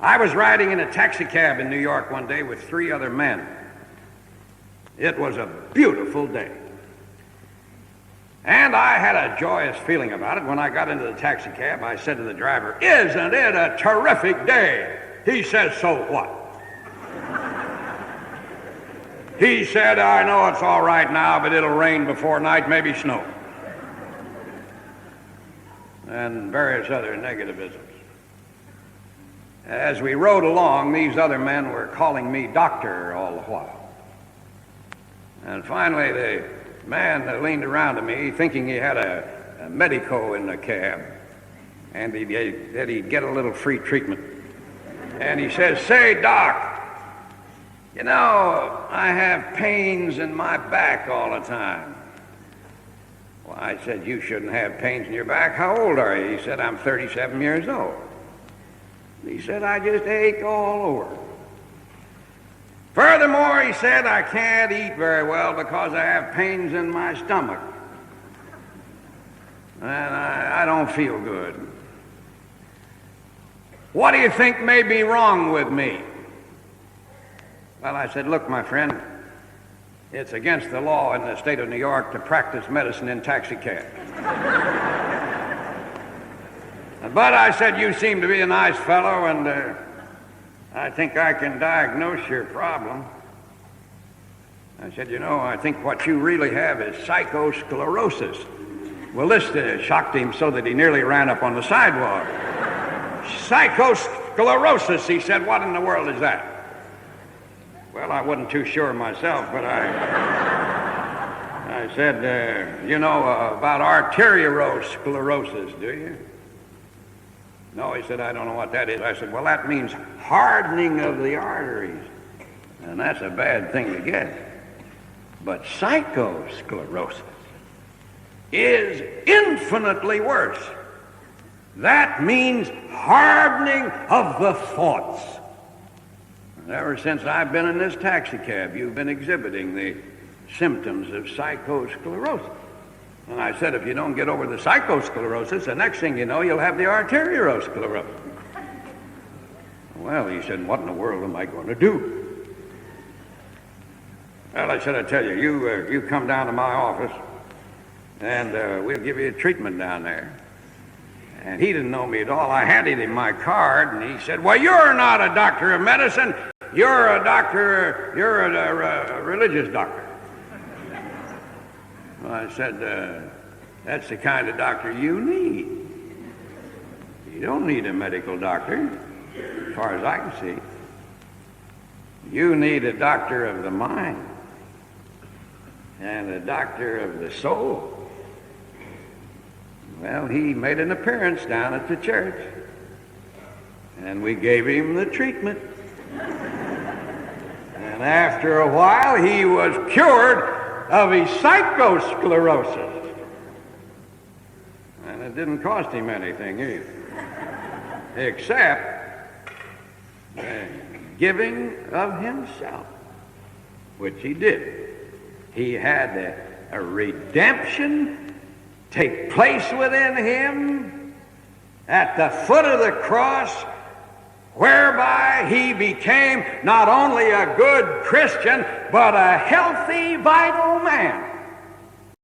I was riding in a taxicab in New York one day with 3 other men. It was a beautiful day. And I had a joyous feeling about it. When I got into the taxicab, I said to the driver, "Isn't it a terrific day?" He says, "So what?" He said, "I know it's all right now, but it'll rain before night, maybe snow." And various other negativisms. As we rode along, these other men were calling me doctor all the while. And finally, the man leaned around to me, thinking he had a medico in the cab, and that he'd get a little free treatment. And he says, "Say, Doc, you know, I have pains in my back all the time." Well, I said, "You shouldn't have pains in your back. How old are you?" He said, "I'm 37 years old." He said, "I just ache all over. Furthermore," he said, "I can't eat very well because I have pains in my stomach. And I don't feel good. What do you think may be wrong with me?" Well, I said, "Look, my friend, it's against the law in the state of New York to practice medicine in taxicabs. But," I said, "you seem to be a nice fellow, and I think I can diagnose your problem." I said, "You know, I think what you really have is psychosclerosis." Well, this shocked him so that he nearly ran up on the sidewalk. "Psychosclerosis," he said. "What in the world is that?" Well, I wasn't too sure myself, but I said, "You know about arteriosclerosis, do you?" "No," he said, "I don't know what that is." I said, "Well, that means hardening of the arteries, and that's a bad thing to get. But psychosclerosis is infinitely worse. That means hardening of the thoughts. And ever since I've been in this taxicab, you've been exhibiting the symptoms of psychosclerosis." And I said, "If you don't get over the psychosclerosis, the next thing you know, you'll have the arteriosclerosis." "Well," he said, "what in the world am I going to do?" Well, I said, "I tell you, you come down to my office, and we'll give you a treatment down there." And he didn't know me at all. I handed him my card, and he said, "Well, you're not a doctor of medicine. You're a doctor, you're a religious doctor." Well, I said, "That's the kind of doctor you need. You don't need a medical doctor, as far as I can see. You need a doctor of the mind and a doctor of the soul." Well, he made an appearance down at the church, and we gave him the treatment. And after a while, he was cured of his psychosclerosis. And it didn't cost him anything either, except the giving of himself, which he did. He had a redemption take place within him at the foot of the cross, whereby he became not only a good Christian, but a healthy, vital man.